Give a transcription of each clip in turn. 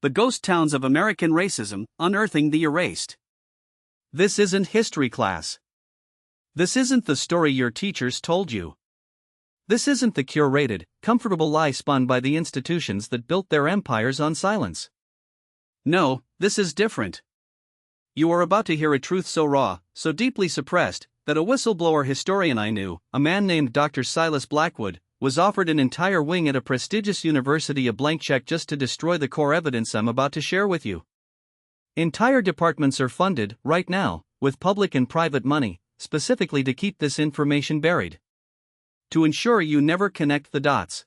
The Ghost Towns of American Racism, Unearthing the Erased. This isn't history class. This isn't the story your teachers told you. This isn't the curated, comfortable lie spun by the institutions that built their empires on silence. No, this is different. You are about to hear a truth so raw, so deeply suppressed, that a whistleblower historian I knew, a man named Dr. Silas Blackwood, was offered an entire wing at a prestigious university a blank check just to destroy the core evidence I'm about to share with you. Entire departments are funded, right now, with public and private money, specifically to keep this information buried. To ensure you never connect the dots.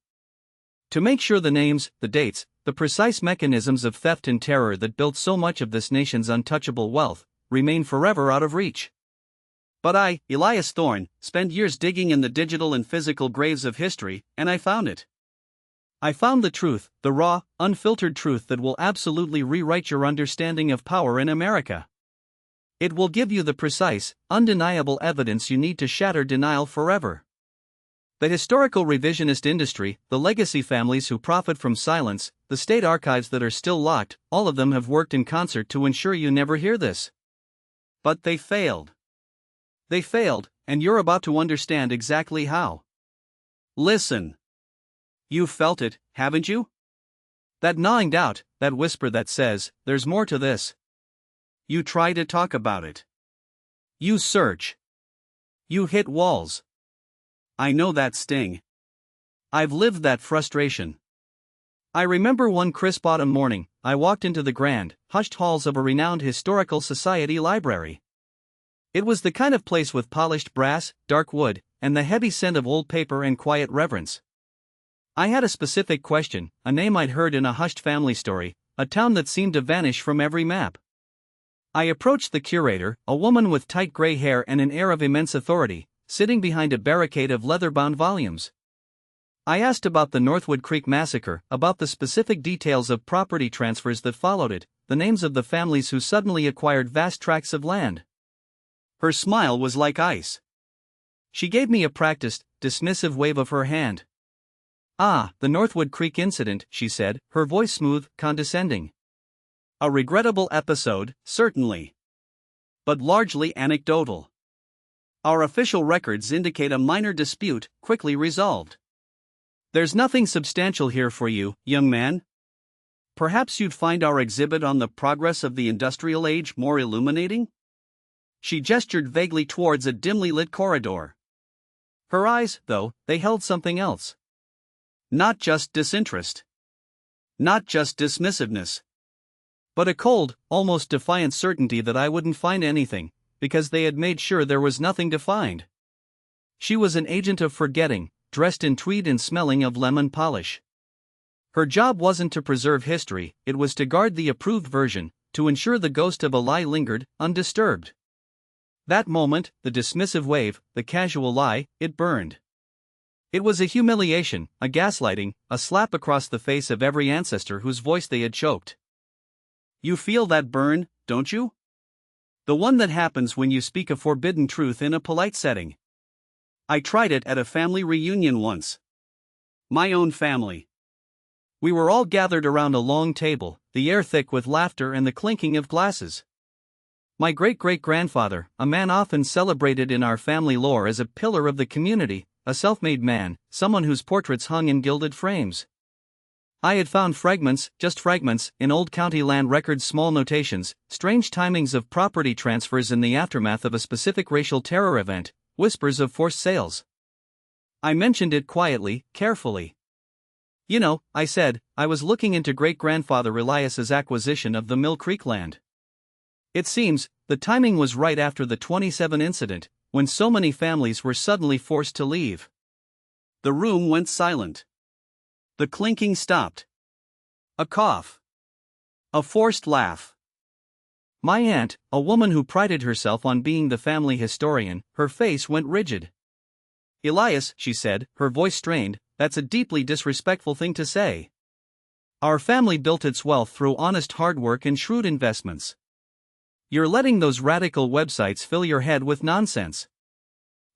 To make sure the names, the dates, the precise mechanisms of theft and terror that built so much of this nation's untouchable wealth, remain forever out of reach. But I, Elias Thorne, spent years digging in the digital and physical graves of history, and I found it. I found the truth, the raw, unfiltered truth that will absolutely rewrite your understanding of power in America. It will give you the precise, undeniable evidence you need to shatter denial forever. The historical revisionist industry, the legacy families who profit from silence, the state archives that are still locked, all of them have worked in concert to ensure you never hear this. But they failed. They failed, and you're about to understand exactly how. Listen. You've felt it, haven't you? That gnawing doubt, that whisper that says, there's more to this. You try to talk about it. You search. You hit walls. I know that sting. I've lived that frustration. I remember one crisp autumn morning, I walked into the grand, hushed halls of a renowned historical society library. It was the kind of place with polished brass, dark wood, and the heavy scent of old paper and quiet reverence. I had a specific question, a name I'd heard in a hushed family story, a town that seemed to vanish from every map. I approached the curator, a woman with tight gray hair and an air of immense authority, sitting behind a barricade of leather-bound volumes. I asked about the Northwood Creek massacre, about the specific details of property transfers that followed it, the names of the families who suddenly acquired vast tracts of land. Her smile was like ice. She gave me a practiced, dismissive wave of her hand. Ah, the Northwood Creek incident, she said, her voice smooth, condescending. A regrettable episode, certainly. But largely anecdotal. Our official records indicate a minor dispute, quickly resolved. There's nothing substantial here for you, young man. Perhaps you'd find our exhibit on the progress of the industrial age more illuminating? She gestured vaguely towards a dimly lit corridor. Her eyes, though, they held something else. Not just disinterest. Not just dismissiveness. But a cold, almost defiant certainty that I wouldn't find anything, because they had made sure there was nothing to find. She was an agent of forgetting, dressed in tweed and smelling of lemon polish. Her job wasn't to preserve history, it was to guard the approved version, to ensure the ghost of a lie lingered, undisturbed. That moment, the dismissive wave, the casual lie, it burned. It was a humiliation, a gaslighting, a slap across the face of every ancestor whose voice they had choked. You feel that burn, don't you? The one that happens when you speak a forbidden truth in a polite setting. I tried it at a family reunion once. My own family. We were all gathered around a long table, the air thick with laughter and the clinking of glasses. My great-great-grandfather, a man often celebrated in our family lore as a pillar of the community, a self-made man, someone whose portraits hung in gilded frames. I had found fragments, just fragments, in old county land records, small notations, strange timings of property transfers in the aftermath of a specific racial terror event, whispers of forced sales. I mentioned it quietly, carefully. You know, I said, I was looking into great-grandfather Elias's acquisition of the Mill Creek land. It seems, the timing was right after the 27 incident, when so many families were suddenly forced to leave. The room went silent. The clinking stopped. A cough. A forced laugh. My aunt, a woman who prided herself on being the family historian, her face went rigid. Elias, she said, her voice strained, that's a deeply disrespectful thing to say. Our family built its wealth through honest hard work and shrewd investments. You're letting those radical websites fill your head with nonsense.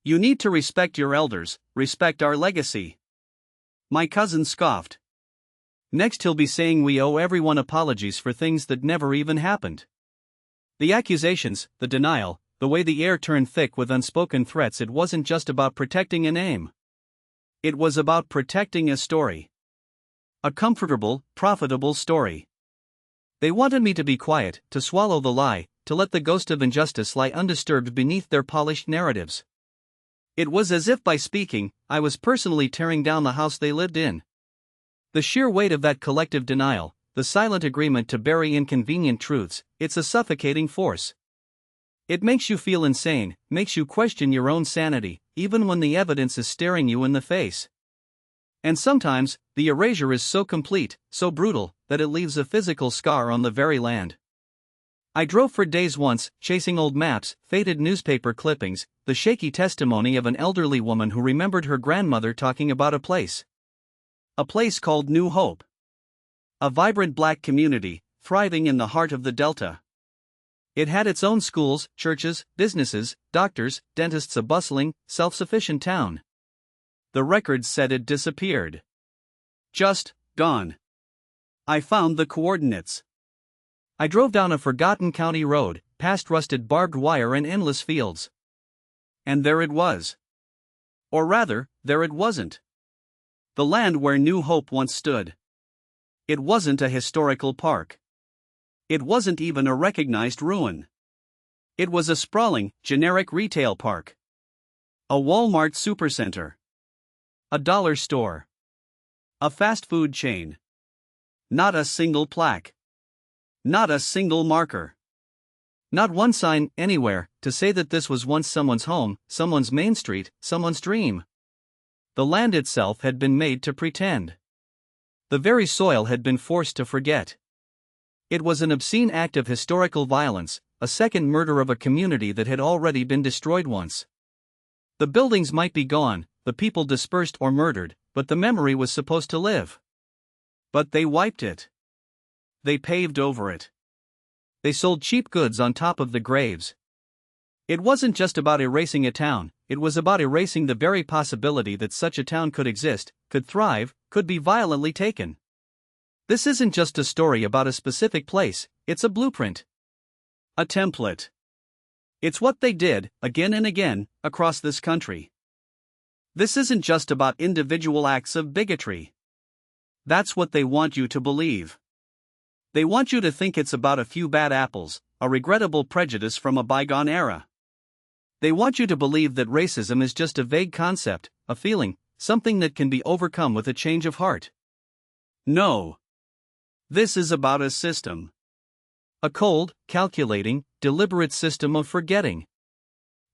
You need to respect your elders, respect our legacy. My cousin scoffed. Next, he'll be saying we owe everyone apologies for things that never even happened. The accusations, the denial, the way the air turned thick with unspoken threats. It wasn't just about protecting a name. It was about protecting a story. A comfortable, profitable story. They wanted me to be quiet, to swallow the lie, to let the ghost of injustice lie undisturbed beneath their polished narratives. It was as if by speaking, I was personally tearing down the house they lived in. The sheer weight of that collective denial, the silent agreement to bury inconvenient truths, it's a suffocating force. It makes you feel insane, makes you question your own sanity, even when the evidence is staring you in the face. And sometimes, the erasure is so complete, so brutal, that it leaves a physical scar on the very land. I drove for days once, chasing old maps, faded newspaper clippings, the shaky testimony of an elderly woman who remembered her grandmother talking about a place. A place called New Hope. A vibrant black community, thriving in the heart of the Delta. It had its own schools, churches, businesses, doctors, dentists, a bustling, self-sufficient town. The records said it disappeared. Just gone. I found the coordinates. I drove down a forgotten county road, past rusted barbed wire and endless fields. And there it was. Or rather, there it wasn't. The land where New Hope once stood. It wasn't a historical park. It wasn't even a recognized ruin. It was a sprawling, generic retail park. A Walmart supercenter. A dollar store. A fast food chain. Not a single plaque. Not a single marker. Not one sign, anywhere, to say that this was once someone's home, someone's main street, someone's dream. The land itself had been made to pretend. The very soil had been forced to forget. It was an obscene act of historical violence, a second murder of a community that had already been destroyed once. The buildings might be gone, the people dispersed or murdered, but the memory was supposed to live. But they wiped it. They paved over it. They sold cheap goods on top of the graves. It wasn't just about erasing a town, it was about erasing the very possibility that such a town could exist, could thrive, could be violently taken. This isn't just a story about a specific place, it's a blueprint. A template. It's what they did, again and again, across this country. This isn't just about individual acts of bigotry. That's what they want you to believe. They want you to think it's about a few bad apples, a regrettable prejudice from a bygone era. They want you to believe that racism is just a vague concept, a feeling, something that can be overcome with a change of heart. No. This is about a system. A cold, calculating, deliberate system of forgetting.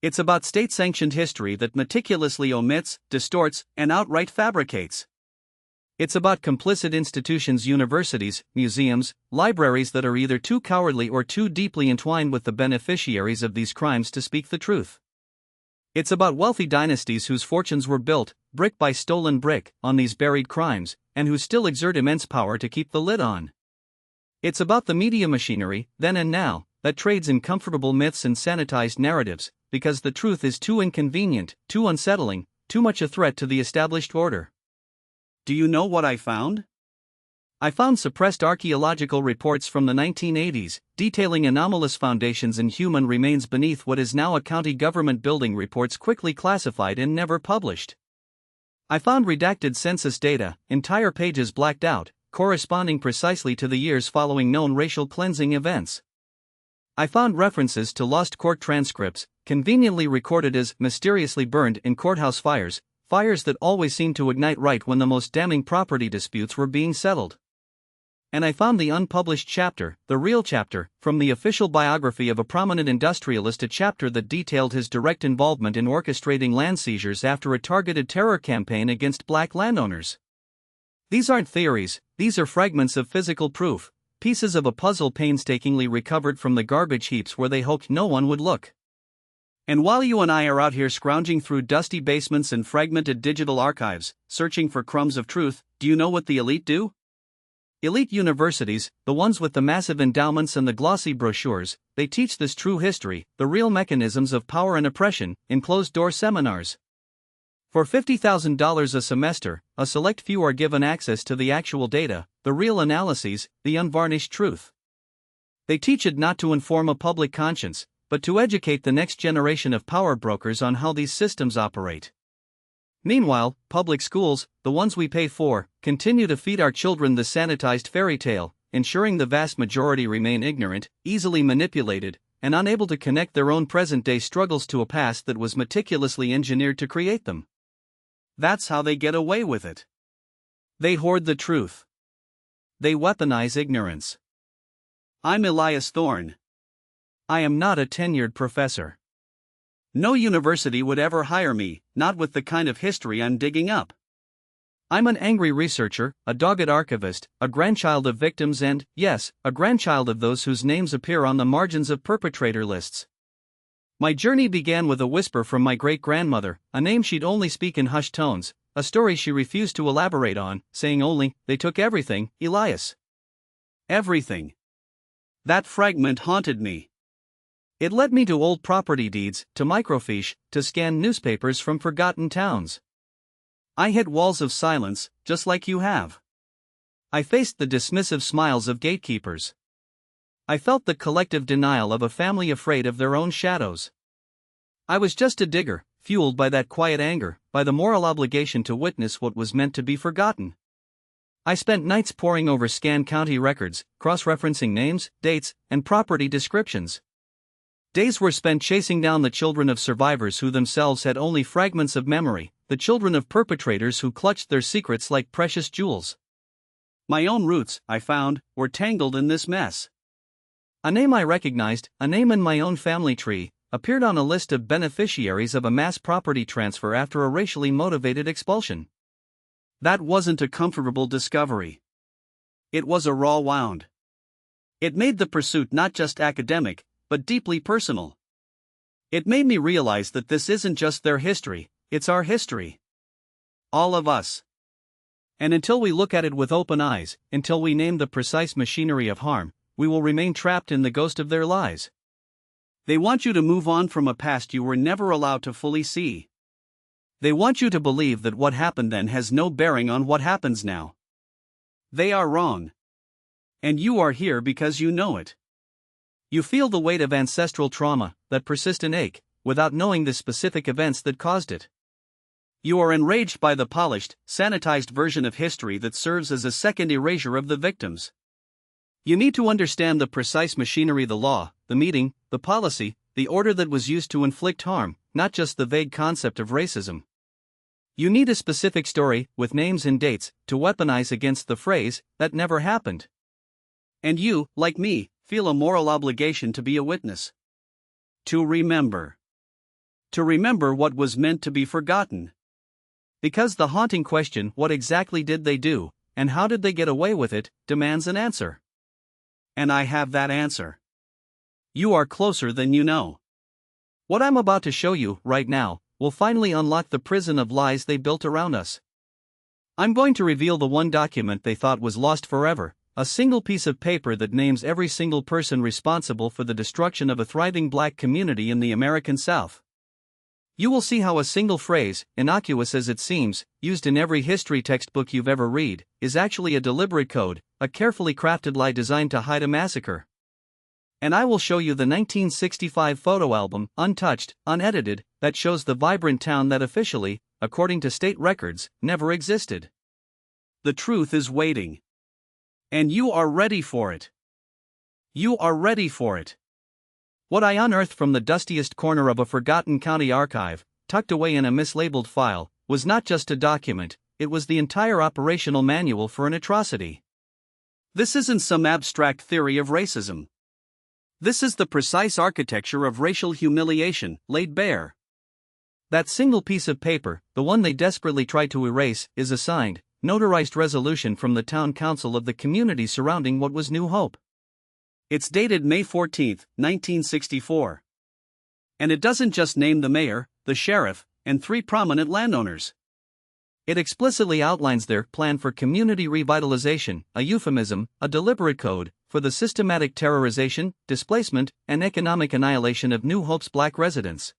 It's about state-sanctioned history that meticulously omits, distorts, and outright fabricates. It's about complicit institutions, universities, museums, libraries that are either too cowardly or too deeply entwined with the beneficiaries of these crimes to speak the truth. It's about wealthy dynasties whose fortunes were built, brick by stolen brick, on these buried crimes, and who still exert immense power to keep the lid on. It's about the media machinery, then and now, that trades in comfortable myths and sanitized narratives, because the truth is too inconvenient, too unsettling, too much a threat to the established order. Do you know what I found? I found suppressed archaeological reports from the 1980s, detailing anomalous foundations and human remains beneath what is now a county government building, reports quickly classified and never published. I found redacted census data, entire pages blacked out, corresponding precisely to the years following known racial cleansing events. I found references to lost court transcripts, conveniently recorded as mysteriously burned in courthouse fires, fires that always seemed to ignite right when the most damning property disputes were being settled. And I found the unpublished chapter, the real chapter, from the official biography of a prominent industrialist, a chapter that detailed his direct involvement in orchestrating land seizures after a targeted terror campaign against black landowners. These aren't theories, these are fragments of physical proof, pieces of a puzzle painstakingly recovered from the garbage heaps where they hoped no one would look. And while you and I are out here scrounging through dusty basements and fragmented digital archives, searching for crumbs of truth, do you know what the elite do? Elite universities, the ones with the massive endowments and the glossy brochures, they teach this true history, the real mechanisms of power and oppression, in closed-door seminars. For $50,000 a semester, a select few are given access to the actual data, the real analyses, the unvarnished truth. They teach it not to inform a public conscience, but to educate the next generation of power brokers on how these systems operate. Meanwhile, public schools, the ones we pay for, continue to feed our children the sanitized fairy tale, ensuring the vast majority remain ignorant, easily manipulated, and unable to connect their own present-day struggles to a past that was meticulously engineered to create them. That's how they get away with it. They hoard the truth. They weaponize ignorance. I'm Elias Thorne. I am not a tenured professor. No university would ever hire me, not with the kind of history I'm digging up. I'm an angry researcher, a dogged archivist, a grandchild of victims and, yes, a grandchild of those whose names appear on the margins of perpetrator lists. My journey began with a whisper from my great-grandmother, a name she'd only speak in hushed tones, a story she refused to elaborate on, saying only, "They took everything, Elias." Everything. That fragment haunted me. It led me to old property deeds, to microfiche, to scanned newspapers from forgotten towns. I hit walls of silence, just like you have. I faced the dismissive smiles of gatekeepers. I felt the collective denial of a family afraid of their own shadows. I was just a digger, fueled by that quiet anger, by the moral obligation to witness what was meant to be forgotten. I spent nights poring over scanned county records, cross-referencing names, dates, and property descriptions. Days were spent chasing down the children of survivors who themselves had only fragments of memory, the children of perpetrators who clutched their secrets like precious jewels. My own roots, I found, were tangled in this mess. A name I recognized, a name in my own family tree, appeared on a list of beneficiaries of a mass property transfer after a racially motivated expulsion. That wasn't a comfortable discovery. It was a raw wound. It made the pursuit not just academic, but deeply personal. It made me realize that this isn't just their history, it's our history. All of us. And until we look at it with open eyes, until we name the precise machinery of harm, we will remain trapped in the ghost of their lies. They want you to move on from a past you were never allowed to fully see. They want you to believe that what happened then has no bearing on what happens now. They are wrong. And you are here because you know it. You feel the weight of ancestral trauma, that persistent ache, without knowing the specific events that caused it. You are enraged by the polished, sanitized version of history that serves as a second erasure of the victims. You need to understand the precise machinery, the law, the meeting, the policy, the order that was used to inflict harm, not just the vague concept of racism. You need a specific story, with names and dates, to weaponize against the phrase, "that never happened." And you, like me, feel a moral obligation to be a witness. To remember. To remember what was meant to be forgotten. Because the haunting question, what exactly did they do, and how did they get away with it, demands an answer. And I have that answer. You are closer than you know. What I'm about to show you, right now, will finally unlock the prison of lies they built around us. I'm going to reveal the one document they thought was lost forever, a single piece of paper that names every single person responsible for the destruction of a thriving black community in the American South. You will see how a single phrase, innocuous as it seems, used in every history textbook you've ever read, is actually a deliberate code, a carefully crafted lie designed to hide a massacre. And I will show you the 1965 photo album, untouched, unedited, that shows the vibrant town that officially, according to state records, never existed. The truth is waiting. And you are ready for it. You are ready for it. What I unearthed from the dustiest corner of a forgotten county archive, tucked away in a mislabeled file, was not just a document, it was the entire operational manual for an atrocity. This isn't some abstract theory of racism. This is the precise architecture of racial humiliation, laid bare. That single piece of paper, the one they desperately tried to erase, is a signed, notarized resolution from the town council of the community surrounding what was New Hope. It's dated May 14, 1964. And it doesn't just name the mayor, the sheriff, and 3 prominent landowners. It explicitly outlines their plan for community revitalization, a euphemism, a deliberate code, for the systematic terrorization, displacement, and economic annihilation of New Hope's black residents.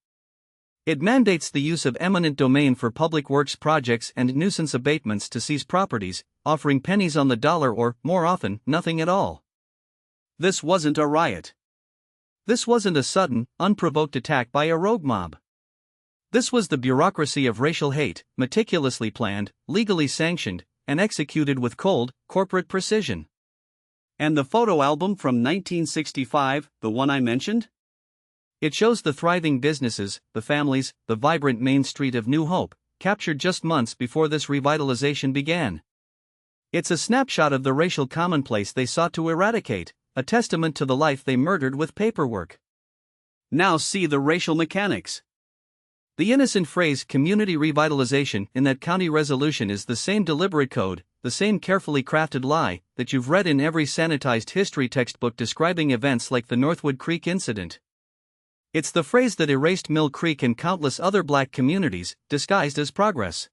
It mandates the use of eminent domain for public works projects and nuisance abatements to seize properties, offering pennies on the dollar or, more often, nothing at all. This wasn't a riot. This wasn't a sudden, unprovoked attack by a rogue mob. This was the bureaucracy of racial hate, meticulously planned, legally sanctioned, and executed with cold, corporate precision. And the photo album from 1965, the one I mentioned? It shows the thriving businesses, the families, the vibrant main street of New Hope, captured just months before this revitalization began. It's a snapshot of the racial commonplace they sought to eradicate, a testament to the life they murdered with paperwork. Now see the racial mechanics. The innocent phrase community revitalization in that county resolution is the same deliberate code, the same carefully crafted lie, that you've read in every sanitized history textbook describing events like the Northwood Creek incident. It's the phrase that erased Mill Creek and countless other black communities, disguised as progress.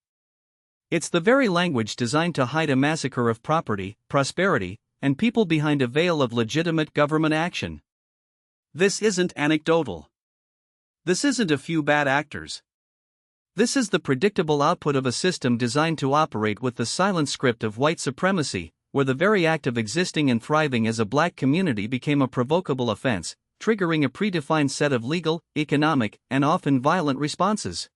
It's the very language designed to hide a massacre of property, prosperity, and people behind a veil of legitimate government action. This isn't anecdotal. This isn't a few bad actors. This is the predictable output of a system designed to operate with the silent script of white supremacy, where the very act of existing and thriving as a black community became a provocable offense, triggering a predefined set of legal, economic, and often violent responses.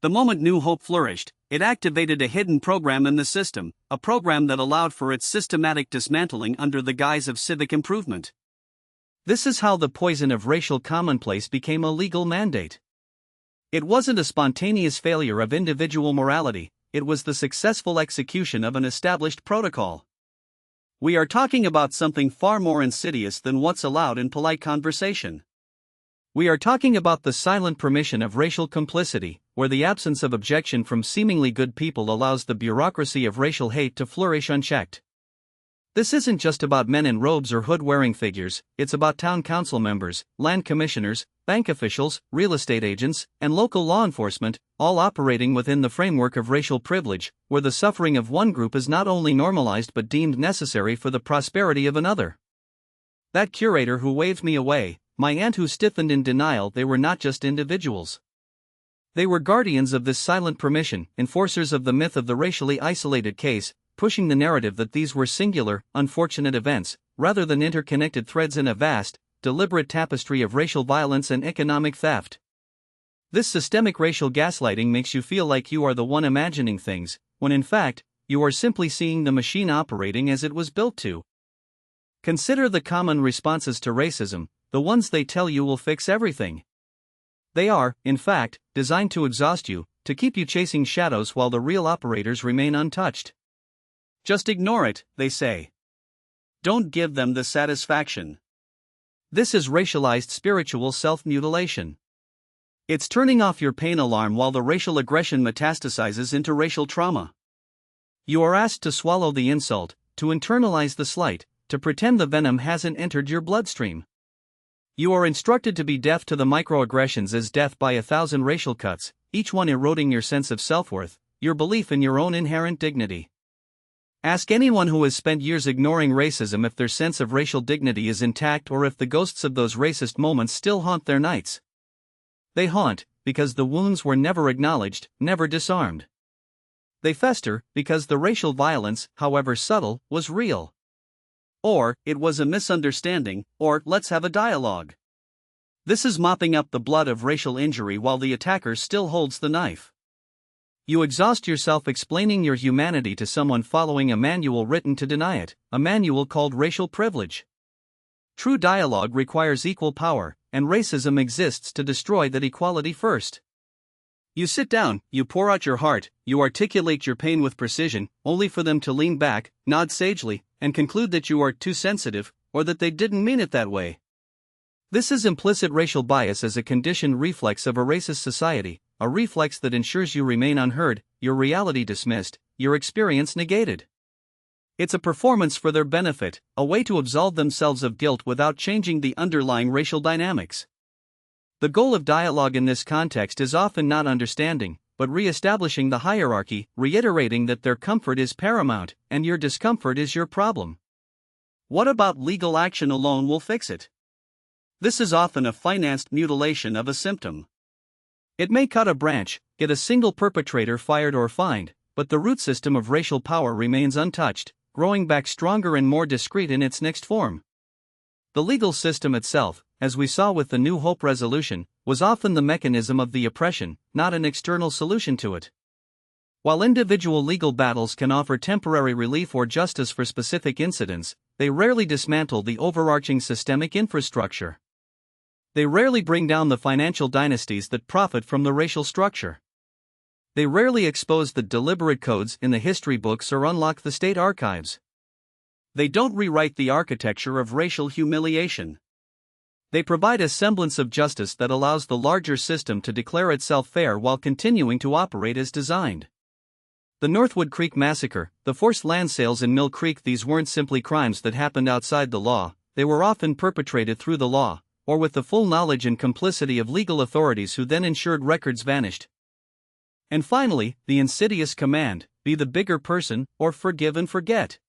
The moment New Hope flourished, it activated a hidden program in the system, a program that allowed for its systematic dismantling under the guise of civic improvement. This is how the poison of racial commonplace became a legal mandate. It wasn't a spontaneous failure of individual morality, it was the successful execution of an established protocol. We are talking about something far more insidious than what's allowed in polite conversation. We are talking about the silent permission of racial complicity, where the absence of objection from seemingly good people allows the bureaucracy of racial hate to flourish unchecked. This isn't just about men in robes or hood-wearing figures, it's about town council members, land commissioners, bank officials, real estate agents, and local law enforcement, all operating within the framework of racial privilege, where the suffering of one group is not only normalized but deemed necessary for the prosperity of another. That curator who waved me away, my aunt who stiffened in denial, they were not just individuals. They were guardians of this silent permission, enforcers of the myth of the racially isolated case, pushing the narrative that these were singular, unfortunate events, rather than interconnected threads in a vast, deliberate tapestry of racial violence and economic theft. This systemic racial gaslighting makes you feel like you are the one imagining things, when in fact, you are simply seeing the machine operating as it was built to. Consider the common responses to racism, the ones they tell you will fix everything. They are, in fact, designed to exhaust you, to keep you chasing shadows while the real operators remain untouched. Just ignore it, they say. Don't give them the satisfaction. This is racialized spiritual self-mutilation. It's turning off your pain alarm while the racial aggression metastasizes into racial trauma. You are asked to swallow the insult, to internalize the slight, to pretend the venom hasn't entered your bloodstream. You are instructed to be deaf to the microaggressions as death by 1,000 racial cuts, each one eroding your sense of self-worth, your belief in your own inherent dignity. Ask anyone who has spent years ignoring racism if their sense of racial dignity is intact or if the ghosts of those racist moments still haunt their nights. They haunt, because the wounds were never acknowledged, never disarmed. They fester, because the racial violence, however subtle, was real. Or, it was a misunderstanding, or, let's have a dialogue. This is mopping up the blood of racial injury while the attacker still holds the knife. You exhaust yourself explaining your humanity to someone following a manual written to deny it, a manual called racial privilege. True dialogue requires equal power, and racism exists to destroy that equality first. You sit down, you pour out your heart, you articulate your pain with precision, only for them to lean back, nod sagely, and conclude that you are too sensitive, or that they didn't mean it that way. This is implicit racial bias as a conditioned reflex of a racist society, a reflex that ensures you remain unheard, your reality dismissed, your experience negated. It's a performance for their benefit, a way to absolve themselves of guilt without changing the underlying racial dynamics. The goal of dialogue in this context is often not understanding, but re-establishing the hierarchy, reiterating that their comfort is paramount, and your discomfort is your problem. What about legal action alone will fix it? This is often a financed mutilation of a symptom. It may cut a branch, get a single perpetrator fired or fined, but the root system of racial power remains untouched, growing back stronger and more discreet in its next form. The legal system itself, as we saw with the New Hope resolution, was often the mechanism of the oppression, not an external solution to it. While individual legal battles can offer temporary relief or justice for specific incidents, they rarely dismantle the overarching systemic infrastructure. They rarely bring down the financial dynasties that profit from the racial structure. They rarely expose the deliberate codes in the history books or unlock the state archives. They don't rewrite the architecture of racial humiliation. They provide a semblance of justice that allows the larger system to declare itself fair while continuing to operate as designed. The Northwood Creek Massacre, the forced land sales in Mill Creek, these weren't simply crimes that happened outside the law, they were often perpetrated through the law, or with the full knowledge and complicity of legal authorities who then ensured records vanished. And finally, the insidious command, be the bigger person, or forgive and forget.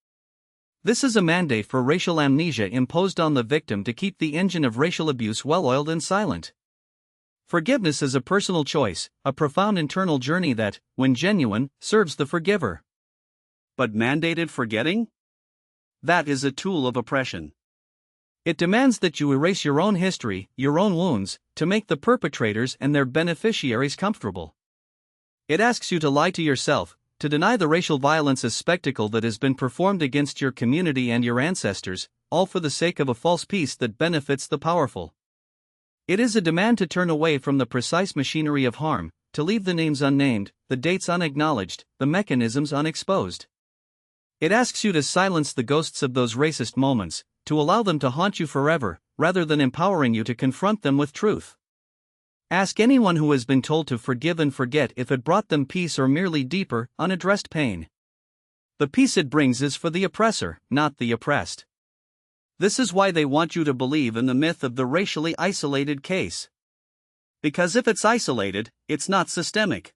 This is a mandate for racial amnesia imposed on the victim to keep the engine of racial abuse well-oiled and silent. Forgiveness is a personal choice, a profound internal journey that, when genuine, serves the forgiver. But mandated forgetting? That is a tool of oppression. It demands that you erase your own history, your own wounds, to make the perpetrators and their beneficiaries comfortable. It asks you to lie to yourself, to deny the racial violence as spectacle that has been performed against your community and your ancestors, all for the sake of a false peace that benefits the powerful. It is a demand to turn away from the precise machinery of harm, to leave the names unnamed, the dates unacknowledged, the mechanisms unexposed. It asks you to silence the ghosts of those racist moments, to allow them to haunt you forever, rather than empowering you to confront them with truth. Ask anyone who has been told to forgive and forget if it brought them peace or merely deeper, unaddressed pain. The peace it brings is for the oppressor, not the oppressed. This is why they want you to believe in the myth of the racially isolated case. Because if it's isolated, it's not systemic.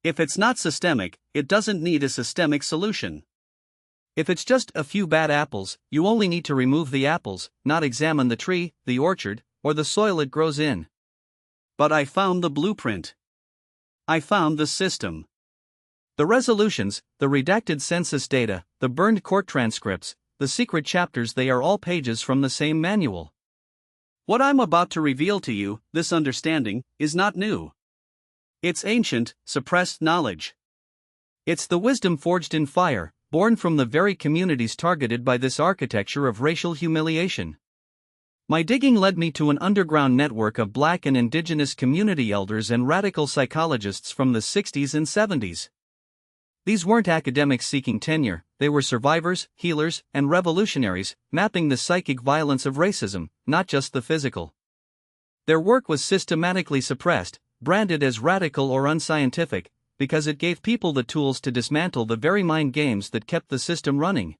If it's not systemic, it doesn't need a systemic solution. If it's just a few bad apples, you only need to remove the apples, not examine the tree, the orchard, or the soil it grows in. But I found the blueprint. I found the system. The resolutions, the redacted census data, the burned court transcripts, the secret chapters, they are all pages from the same manual. What I'm about to reveal to you, this understanding, is not new. It's ancient, suppressed knowledge. It's the wisdom forged in fire, born from the very communities targeted by this architecture of racial humiliation. My digging led me to an underground network of Black and Indigenous community elders and radical psychologists from the 60s and 70s. These weren't academics seeking tenure, they were survivors, healers, and revolutionaries, mapping the psychic violence of racism, not just the physical. Their work was systematically suppressed, branded as radical or unscientific, because it gave people the tools to dismantle the very mind games that kept the system running.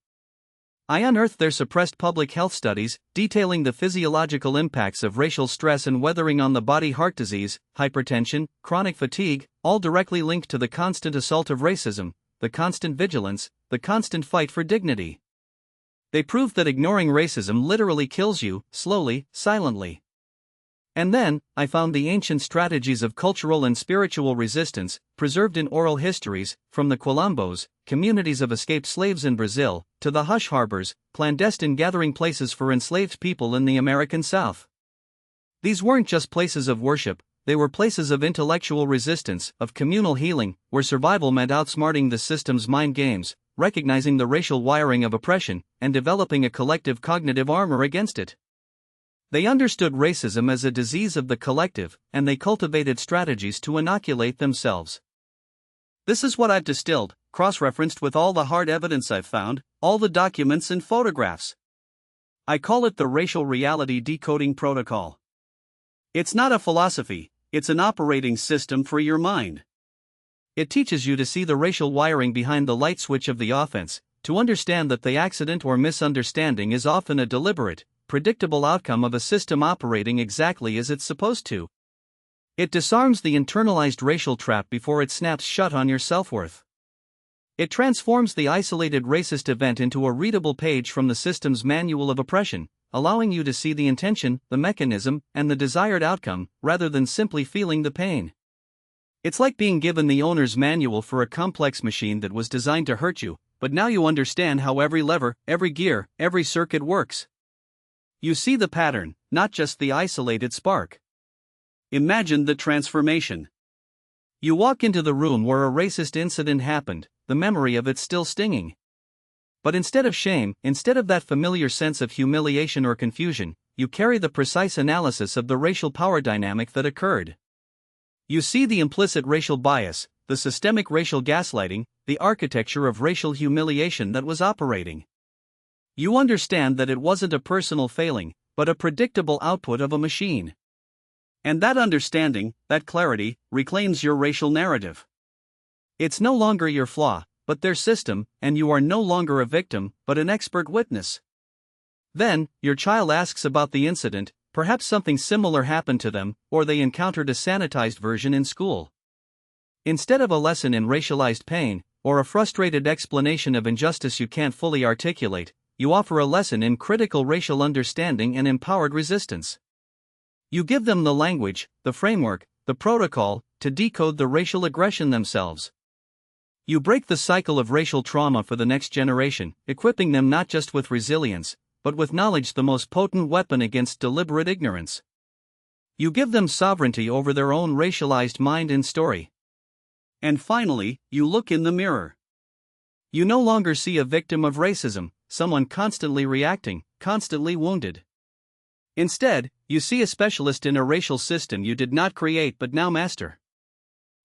I unearthed their suppressed public health studies, detailing the physiological impacts of racial stress and weathering on the body: heart disease, hypertension, chronic fatigue, all directly linked to the constant assault of racism, the constant vigilance, the constant fight for dignity. They proved that ignoring racism literally kills you, slowly, silently. And then, I found the ancient strategies of cultural and spiritual resistance, preserved in oral histories, from the Quilombos, communities of escaped slaves in Brazil, to the hush harbors, clandestine gathering places for enslaved people in the American South. These weren't just places of worship, they were places of intellectual resistance, of communal healing, where survival meant outsmarting the system's mind games, recognizing the racial wiring of oppression, and developing a collective cognitive armor against it. They understood racism as a disease of the collective, and they cultivated strategies to inoculate themselves. This is what I've distilled, cross-referenced with all the hard evidence I've found, all the documents and photographs. I call it the Racial Reality Decoding Protocol. It's not a philosophy, it's an operating system for your mind. It teaches you to see the racial wiring behind the light switch of the offense, to understand that the accident or misunderstanding is often a deliberate, predictable outcome of a system operating exactly as it's supposed to. It disarms the internalized racial trap before it snaps shut on your self-worth. It transforms the isolated racist event into a readable page from the system's manual of oppression, allowing you to see the intention, the mechanism, and the desired outcome, rather than simply feeling the pain. It's like being given the owner's manual for a complex machine that was designed to hurt you, but now you understand how every lever, every gear, every circuit works. You see the pattern, not just the isolated spark. Imagine the transformation. You walk into the room where a racist incident happened, the memory of it still stinging. But instead of shame, instead of that familiar sense of humiliation or confusion, you carry the precise analysis of the racial power dynamic that occurred. You see the implicit racial bias, the systemic racial gaslighting, the architecture of racial humiliation that was operating. You understand that it wasn't a personal failing, but a predictable output of a machine. And that understanding, that clarity, reclaims your racial narrative. It's no longer your flaw, but their system, and you are no longer a victim, but an expert witness. Then, your child asks about the incident, perhaps something similar happened to them, or they encountered a sanitized version in school. Instead of a lesson in racialized pain, or a frustrated explanation of injustice you can't fully articulate, you offer a lesson in critical racial understanding and empowered resistance. You give them the language, the framework, the protocol, to decode the racial aggression themselves. You break the cycle of racial trauma for the next generation, equipping them not just with resilience, but with knowledge, the most potent weapon against deliberate ignorance. You give them sovereignty over their own racialized mind and story. And finally, you look in the mirror. You no longer see a victim of racism, someone constantly reacting, constantly wounded. Instead, you see a specialist in a racial system you did not create but now master.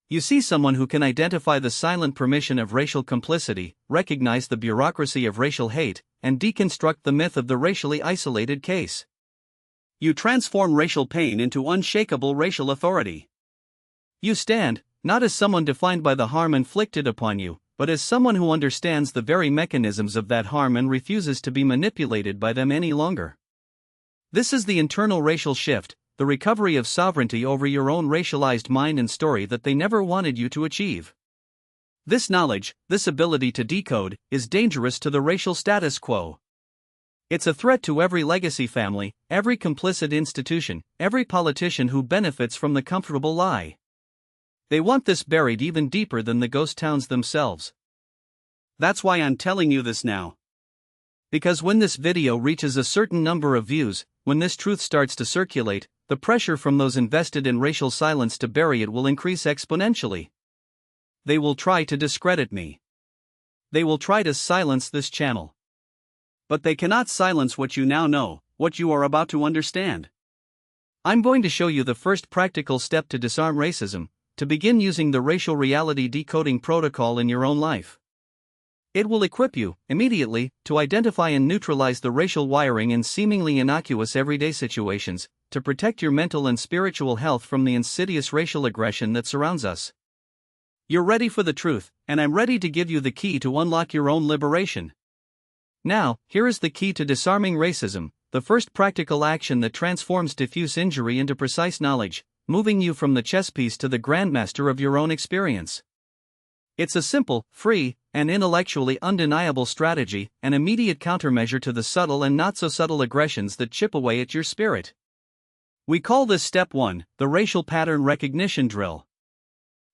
You see someone who can identify the silent permission of racial complicity, recognize the bureaucracy of racial hate, and deconstruct the myth of the racially isolated case. You transform racial pain into unshakable racial authority. You stand, not as someone defined by the harm inflicted upon you, but as someone who understands the very mechanisms of that harm and refuses to be manipulated by them any longer. This is the internal racial shift, the recovery of sovereignty over your own racialized mind and story that they never wanted you to achieve. This knowledge, this ability to decode, is dangerous to the racial status quo. It's a threat to every legacy family, every complicit institution, every politician who benefits from the comfortable lie. They want this buried even deeper than the ghost towns themselves. That's why I'm telling you this now. Because when this video reaches a certain number of views, when this truth starts to circulate, the pressure from those invested in racial silence to bury it will increase exponentially. They will try to discredit me. They will try to silence this channel. But they cannot silence what you now know, what you are about to understand. I'm going to show you the first practical step to disarm racism, to begin using the Racial Reality Decoding Protocol in your own life. It will equip you, immediately, to identify and neutralize the racial wiring in seemingly innocuous everyday situations, to protect your mental and spiritual health from the insidious racial aggression that surrounds us. You're ready for the truth, and I'm ready to give you the key to unlock your own liberation. Now, here is the key to disarming racism, the first practical action that transforms diffuse injury into precise knowledge, moving you from the chess piece to the grandmaster of your own experience. It's a simple, free, and intellectually undeniable strategy, an immediate countermeasure to the subtle and not-so-subtle aggressions that chip away at your spirit. We call this Step 1, the Racial Pattern Recognition Drill.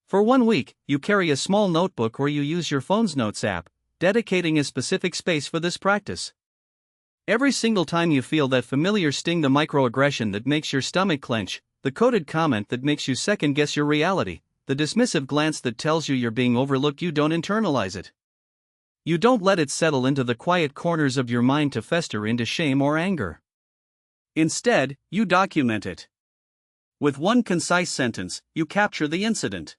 For 1 week, you carry a small notebook or you use your phone's Notes app, dedicating a specific space for this practice. Every single time you feel that familiar sting, the microaggression that makes your stomach clench, the coded comment that makes you second-guess your reality, the dismissive glance that tells you you're being overlooked, you don't internalize it. You don't let it settle into the quiet corners of your mind to fester into shame or anger. Instead, you document it. With one concise sentence, you capture the incident.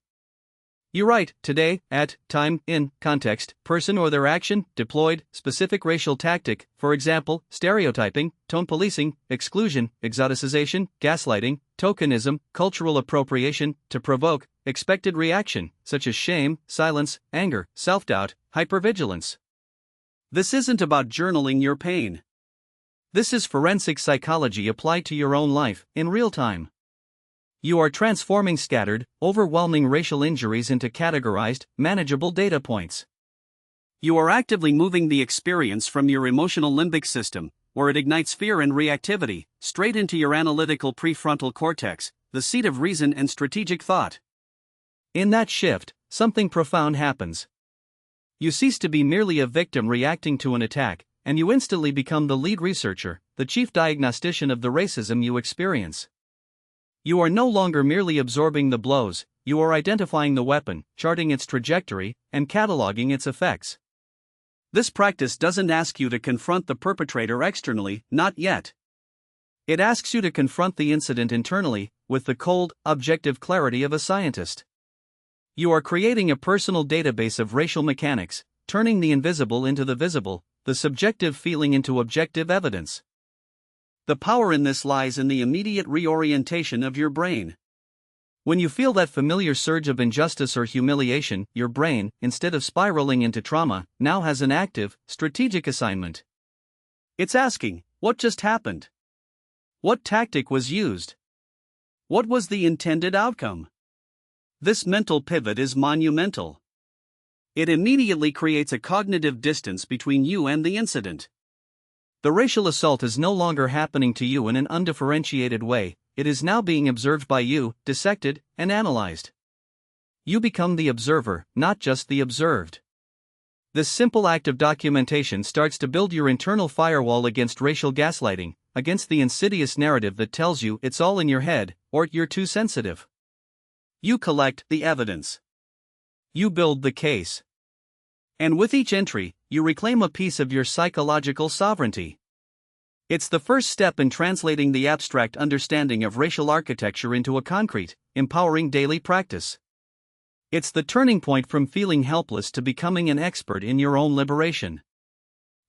You write, today, at, time, in, context, person or their action, deployed, specific racial tactic, for example, stereotyping, tone policing, exclusion, exoticization, gaslighting, tokenism, cultural appropriation, to provoke, expected reaction, such as shame, silence, anger, self-doubt, hypervigilance. This isn't about journaling your pain. This is forensic psychology applied to your own life, in real time. You are transforming scattered, overwhelming racial injuries into categorized, manageable data points. You are actively moving the experience from your emotional limbic system, where it ignites fear and reactivity, straight into your analytical prefrontal cortex, the seat of reason and strategic thought. In that shift, something profound happens. You cease to be merely a victim reacting to an attack, and you instantly become the lead researcher, the chief diagnostician of the racism you experience. You are no longer merely absorbing the blows, you are identifying the weapon, charting its trajectory, and cataloging its effects. This practice doesn't ask you to confront the perpetrator externally, not yet. It asks you to confront the incident internally, with the cold, objective clarity of a scientist. You are creating a personal database of racial mechanics, turning the invisible into the visible, the subjective feeling into objective evidence. The power in this lies in the immediate reorientation of your brain. When you feel that familiar surge of injustice or humiliation, your brain, instead of spiraling into trauma, now has an active, strategic assignment. It's asking, what just happened? What tactic was used? What was the intended outcome? This mental pivot is monumental. It immediately creates a cognitive distance between you and the incident. The racial assault is no longer happening to you in an undifferentiated way, it is now being observed by you, dissected, and analyzed. You become the observer, not just the observed. This simple act of documentation starts to build your internal firewall against racial gaslighting, against the insidious narrative that tells you it's all in your head, or you're too sensitive. You collect the evidence. You build the case. And with each entry, you reclaim a piece of your psychological sovereignty. It's the first step in translating the abstract understanding of racial architecture into a concrete, empowering daily practice. It's the turning point from feeling helpless to becoming an expert in your own liberation.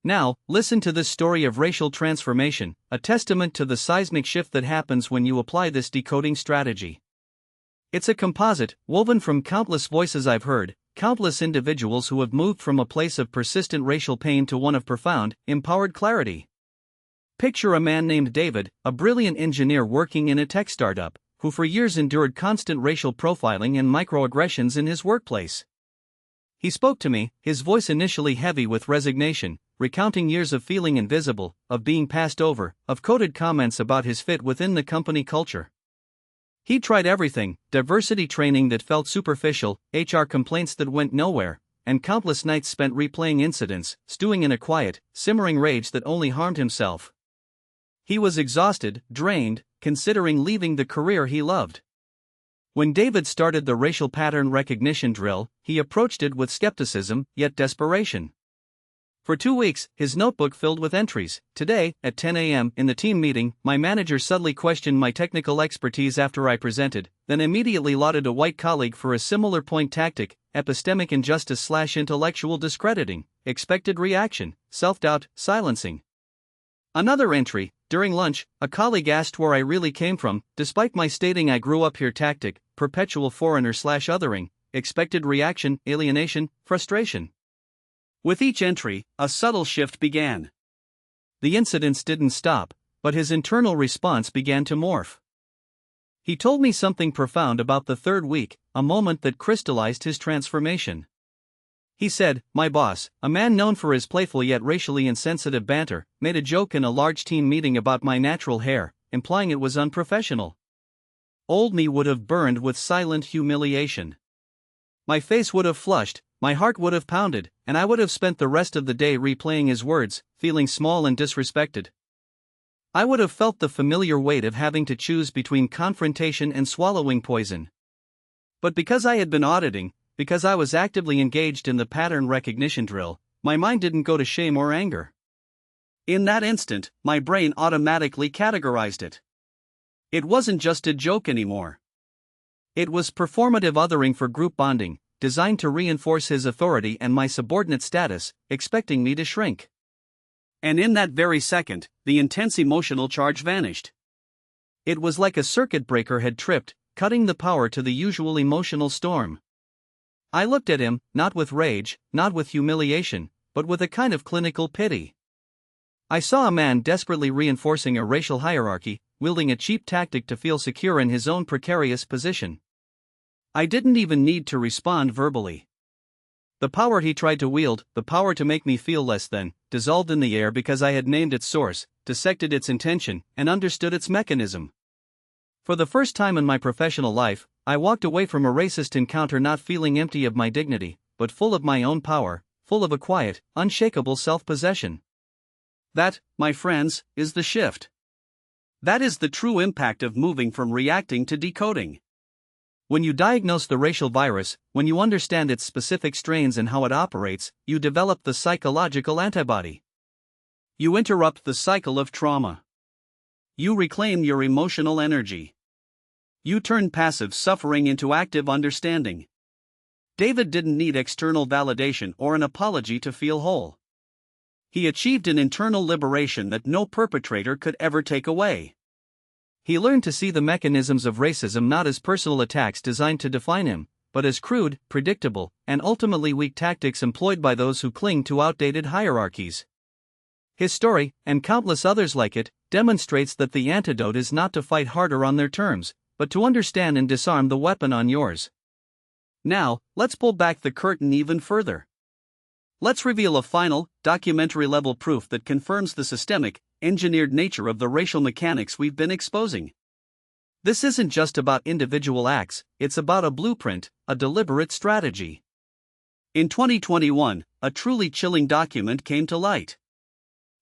Now, listen to this story of racial transformation, a testament to the seismic shift that happens when you apply this decoding strategy. It's a composite, woven from countless voices I've heard, countless individuals who have moved from a place of persistent racial pain to one of profound, empowered clarity. Picture a man named David, a brilliant engineer working in a tech startup, who for years endured constant racial profiling and microaggressions in his workplace. He spoke to me, his voice initially heavy with resignation, recounting years of feeling invisible, of being passed over, of coded comments about his fit within the company culture. He tried everything: diversity training that felt superficial, HR complaints that went nowhere, and countless nights spent replaying incidents, stewing in a quiet, simmering rage that only harmed himself. He was exhausted, drained, considering leaving the career he loved. When David started the racial pattern recognition drill, he approached it with skepticism, yet desperation. For 2 weeks, his notebook filled with entries. Today, at 10 a.m. in the team meeting, my manager subtly questioned my technical expertise after I presented, then immediately lauded a white colleague for a similar point tactic: epistemic injustice/intellectual discrediting, expected reaction, self-doubt, silencing. Another entry: during lunch, a colleague asked where I really came from, despite my stating I grew up here tactic, perpetual foreigner/othering, expected reaction, alienation, frustration. With each entry, a subtle shift began. The incidents didn't stop, but his internal response began to morph. He told me something profound about the third week, a moment that crystallized his transformation. He said, "My boss, a man known for his playful yet racially insensitive banter, made a joke in a large team meeting about my natural hair, implying it was unprofessional. Old me would have burned with silent humiliation. My face would have flushed, my heart would have pounded, and I would have spent the rest of the day replaying his words, feeling small and disrespected. I would have felt the familiar weight of having to choose between confrontation and swallowing poison. But because I had been auditing, because I was actively engaged in the pattern recognition drill, my mind didn't go to shame or anger. In that instant, my brain automatically categorized it. It wasn't just a joke anymore. It was performative othering for group bonding, designed to reinforce his authority and my subordinate status, expecting me to shrink. And in that very second, the intense emotional charge vanished. It was like a circuit breaker had tripped, cutting the power to the usual emotional storm. I looked at him, not with rage, not with humiliation, but with a kind of clinical pity. I saw a man desperately reinforcing a racial hierarchy, wielding a cheap tactic to feel secure in his own precarious position. I didn't even need to respond verbally. The power he tried to wield, the power to make me feel less than, dissolved in the air because I had named its source, dissected its intention, and understood its mechanism. For the first time in my professional life, I walked away from a racist encounter not feeling empty of my dignity, but full of my own power, full of a quiet, unshakable self-possession. That, my friends, is the shift. That is the true impact of moving from reacting to decoding. When you diagnose the racial virus, when you understand its specific strains and how it operates, you develop the psychological antibody. You interrupt the cycle of trauma. You reclaim your emotional energy. You turn passive suffering into active understanding. David didn't need external validation or an apology to feel whole. He achieved an internal liberation that no perpetrator could ever take away. He learned to see the mechanisms of racism not as personal attacks designed to define him, but as crude, predictable, and ultimately weak tactics employed by those who cling to outdated hierarchies. His story, and countless others like it, demonstrates that the antidote is not to fight harder on their terms, but to understand and disarm the weapon on yours. Now, let's pull back the curtain even further. Let's reveal a final, documentary-level proof that confirms the systemic, engineered nature of the racial mechanics we've been exposing. This isn't just about individual acts, it's about a blueprint, a deliberate strategy. In 2021, a truly chilling document came to light.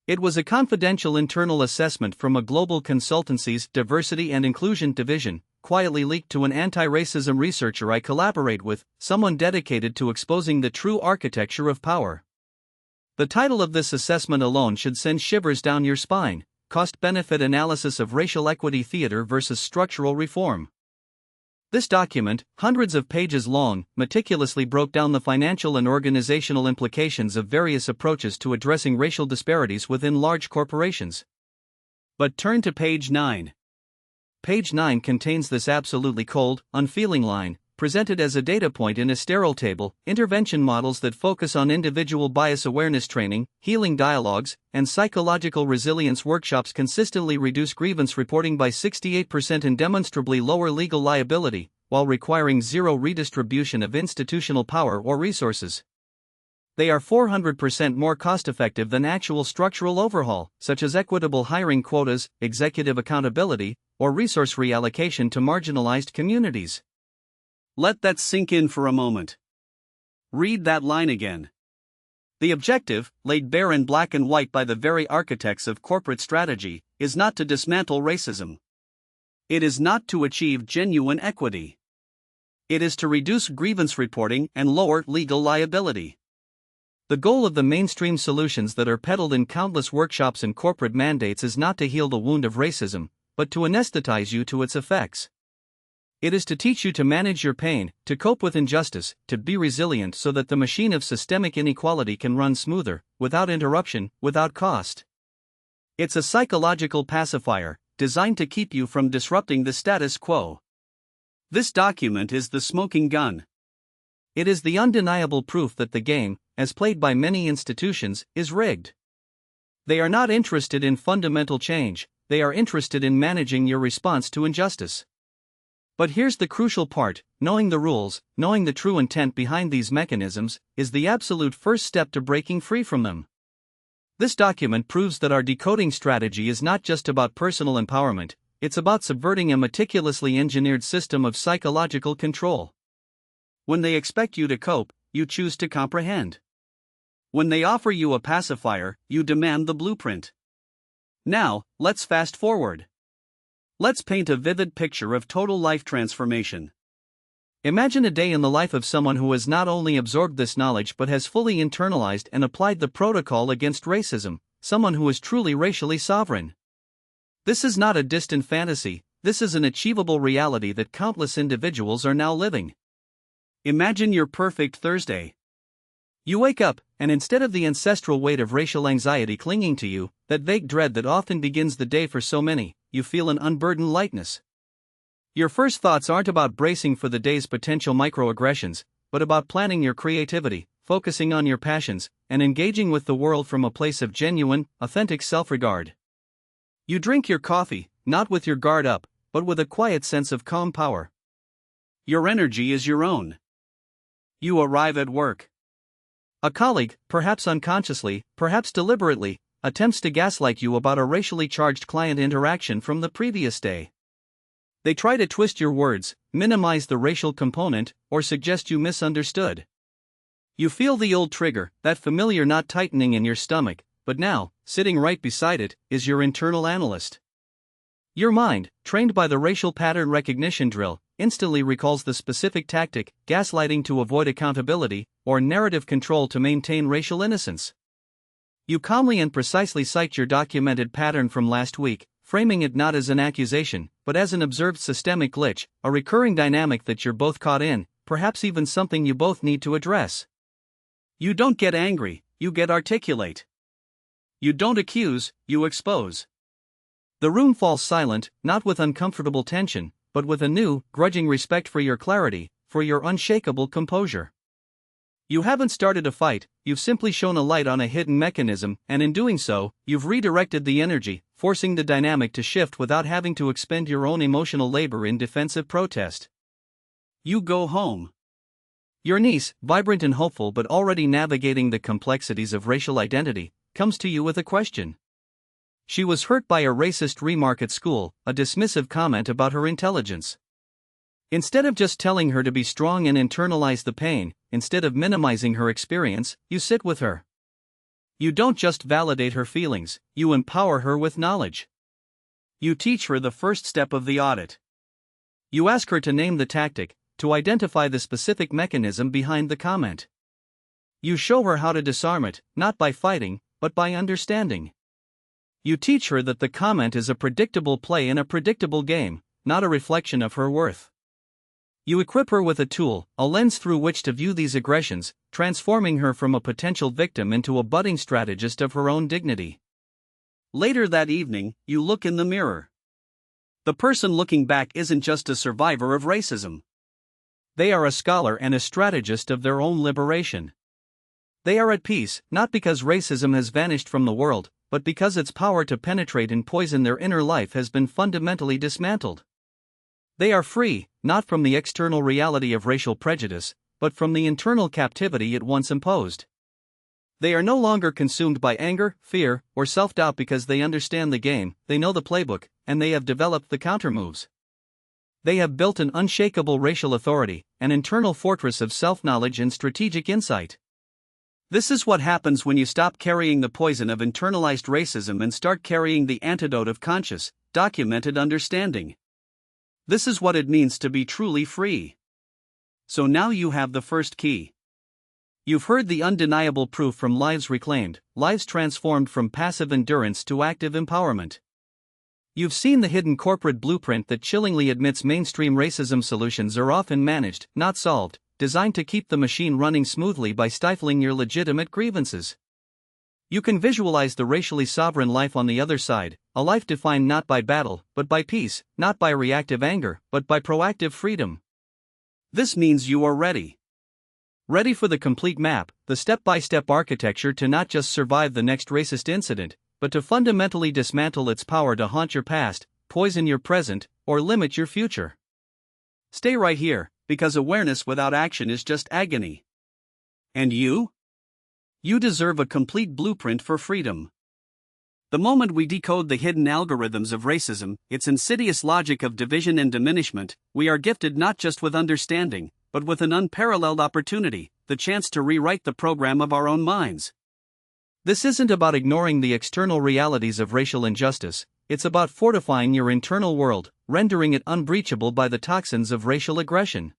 It was a confidential internal assessment from a global consultancy's Diversity and Inclusion division, quietly leaked to an anti-racism researcher I collaborate with, someone dedicated to exposing the true architecture of power. The title of this assessment alone should send shivers down your spine: Cost-Benefit Analysis of Racial Equity Theater versus Structural Reform. This document, hundreds of pages long, meticulously broke down the financial and organizational implications of various approaches to addressing racial disparities within large corporations. But turn to page 9. Page 9 contains this absolutely cold, unfeeling line, presented as a data point in a sterile table: intervention models that focus on individual bias awareness training, healing dialogues, and psychological resilience workshops consistently reduce grievance reporting by 68% and demonstrably lower legal liability, while requiring zero redistribution of institutional power or resources. They are 400% more cost-effective than actual structural overhaul, such as equitable hiring quotas, executive accountability, or resource reallocation to marginalized communities. Let that sink in for a moment. Read that line again. The objective, laid bare in black and white by the very architects of corporate strategy, is not to dismantle racism. It is not to achieve genuine equity. It is to reduce grievance reporting and lower legal liability. The goal of the mainstream solutions that are peddled in countless workshops and corporate mandates is not to heal the wound of racism, but to anesthetize you to its effects. It is to teach you to manage your pain, to cope with injustice, to be resilient so that the machine of systemic inequality can run smoother, without interruption, without cost. It's a psychological pacifier, designed to keep you from disrupting the status quo. This document is the smoking gun. It is the undeniable proof that the game, as played by many institutions, is rigged. They are not interested in fundamental change, they are interested in managing your response to injustice. But here's the crucial part: knowing the rules, knowing the true intent behind these mechanisms, is the absolute first step to breaking free from them. This document proves that our decoding strategy is not just about personal empowerment, it's about subverting a meticulously engineered system of psychological control. When they expect you to cope, you choose to comprehend. When they offer you a pacifier, you demand the blueprint. Now, let's fast forward. Let's paint a vivid picture of total life transformation. Imagine a day in the life of someone who has not only absorbed this knowledge but has fully internalized and applied the protocol against racism, someone who is truly racially sovereign. This is not a distant fantasy, this is an achievable reality that countless individuals are now living. Imagine your perfect Thursday. You wake up, and instead of the ancestral weight of racial anxiety clinging to you, that vague dread that often begins the day for so many, you feel an unburdened lightness. Your first thoughts aren't about bracing for the day's potential microaggressions, but about planning your creativity, focusing on your passions, and engaging with the world from a place of genuine, authentic self-regard. You drink your coffee, not with your guard up, but with a quiet sense of calm power. Your energy is your own. You arrive at work. A colleague, perhaps unconsciously, perhaps deliberately, attempts to gaslight you about a racially charged client interaction from the previous day. They try to twist your words, minimize the racial component, or suggest you misunderstood. You feel the old trigger, that familiar knot tightening in your stomach, but now, sitting right beside it, is your internal analyst. Your mind, trained by the racial pattern recognition drill, instantly recalls the specific tactic, gaslighting to avoid accountability, or narrative control to maintain racial innocence. You calmly and precisely cite your documented pattern from last week, framing it not as an accusation, but as an observed systemic glitch, a recurring dynamic that you're both caught in, perhaps even something you both need to address. You don't get angry, you get articulate. You don't accuse, you expose. The room falls silent, not with uncomfortable tension, but with a new, grudging respect for your clarity, for your unshakable composure. You haven't started a fight, you've simply shone a light on a hidden mechanism, and in doing so, you've redirected the energy, forcing the dynamic to shift without having to expend your own emotional labor in defensive protest. You go home. Your niece, vibrant and hopeful but already navigating the complexities of racial identity, comes to you with a question. She was hurt by a racist remark at school, a dismissive comment about her intelligence. Instead of just telling her to be strong and internalize the pain, instead of minimizing her experience, you sit with her. You don't just validate her feelings, you empower her with knowledge. You teach her the first step of the audit. You ask her to name the tactic, to identify the specific mechanism behind the comment. You show her how to disarm it, not by fighting, but by understanding. You teach her that the comment is a predictable play in a predictable game, not a reflection of her worth. You equip her with a tool, a lens through which to view these aggressions, transforming her from a potential victim into a budding strategist of her own dignity. Later that evening, you look in the mirror. The person looking back isn't just a survivor of racism. They are a scholar and a strategist of their own liberation. They are at peace, not because racism has vanished from the world, but because its power to penetrate and poison their inner life has been fundamentally dismantled. They are free, not from the external reality of racial prejudice, but from the internal captivity it once imposed. They are no longer consumed by anger, fear, or self-doubt because they understand the game, they know the playbook, and they have developed the countermoves. They have built an unshakable racial authority, an internal fortress of self-knowledge and strategic insight. This is what happens when you stop carrying the poison of internalized racism and start carrying the antidote of conscious, documented understanding. This is what it means to be truly free. So now you have the first key. You've heard the undeniable proof from lives reclaimed, lives transformed from passive endurance to active empowerment. You've seen the hidden corporate blueprint that chillingly admits mainstream racism solutions are often managed, not solved, designed to keep the machine running smoothly by stifling your legitimate grievances. You can visualize the racially sovereign life on the other side, a life defined not by battle, but by peace, not by reactive anger, but by proactive freedom. This means you are ready. Ready for the complete map, the step-by-step architecture to not just survive the next racist incident, but to fundamentally dismantle its power to haunt your past, poison your present, or limit your future. Stay right here, because awareness without action is just agony. And you? You deserve a complete blueprint for freedom. The moment we decode the hidden algorithms of racism, its insidious logic of division and diminishment, we are gifted not just with understanding, but with an unparalleled opportunity, the chance to rewrite the program of our own minds. This isn't about ignoring the external realities of racial injustice, it's about fortifying your internal world, rendering it unbreachable by the toxins of racial aggression.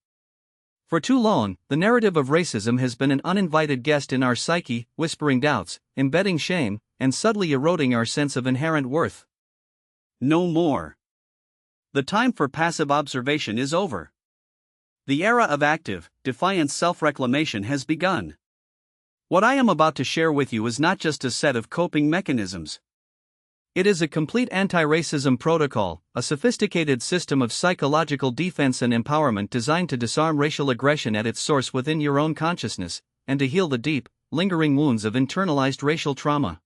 For too long, the narrative of racism has been an uninvited guest in our psyche, whispering doubts, embedding shame, and subtly eroding our sense of inherent worth. No more. The time for passive observation is over. The era of active, defiant self-reclamation has begun. What I am about to share with you is not just a set of coping mechanisms. It is a complete anti-racism protocol, a sophisticated system of psychological defense and empowerment designed to disarm racial aggression at its source within your own consciousness, and to heal the deep, lingering wounds of internalized racial trauma.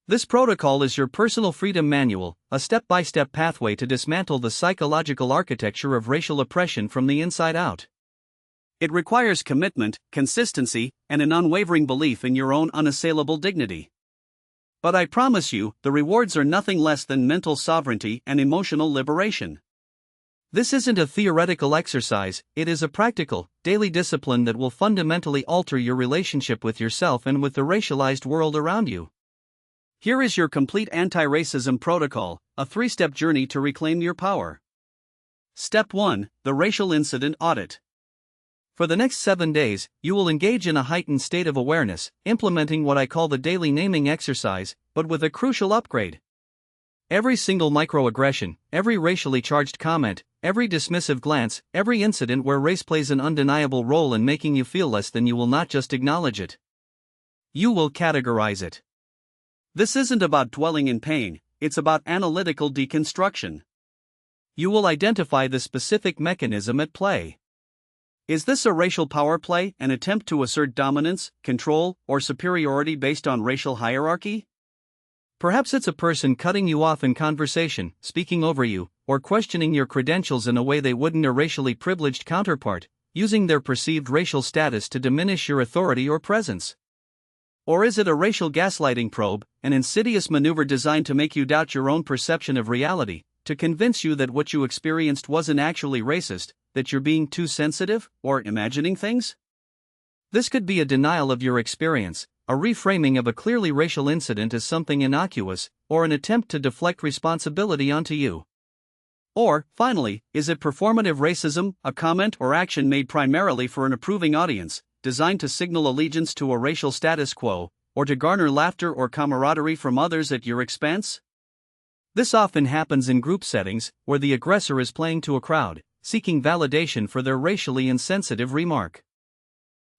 This protocol is your personal freedom manual, a step-by-step pathway to dismantle the psychological architecture of racial oppression from the inside out. It requires commitment, consistency, and an unwavering belief in your own unassailable dignity. But I promise you, the rewards are nothing less than mental sovereignty and emotional liberation. This isn't a theoretical exercise, it is a practical, daily discipline that will fundamentally alter your relationship with yourself and with the racialized world around you. Here is your complete anti-racism protocol, a 3-step journey to reclaim your power. Step 1: The Racial Incident Audit. For the next 7 days, you will engage in a heightened state of awareness, implementing what I call the daily naming exercise, but with a crucial upgrade. Every single microaggression, every racially charged comment, every dismissive glance, every incident where race plays an undeniable role in making you feel less than, you will not just acknowledge it. You will categorize it. This isn't about dwelling in pain, it's about analytical deconstruction. You will identify the specific mechanism at play. Is this a racial power play, an attempt to assert dominance, control, or superiority based on racial hierarchy? Perhaps it's a person cutting you off in conversation, speaking over you, or questioning your credentials in a way they wouldn't a racially privileged counterpart, using their perceived racial status to diminish your authority or presence. Or is it a racial gaslighting probe, an insidious maneuver designed to make you doubt your own perception of reality, to convince you that what you experienced wasn't actually racist, that you're being too sensitive, or imagining things? This could be a denial of your experience, a reframing of a clearly racial incident as something innocuous, or an attempt to deflect responsibility onto you. Or, finally, is it performative racism, a comment or action made primarily for an approving audience, designed to signal allegiance to a racial status quo, or to garner laughter or camaraderie from others at your expense? This often happens in group settings, where the aggressor is playing to a crowd, seeking validation for their racially insensitive remark.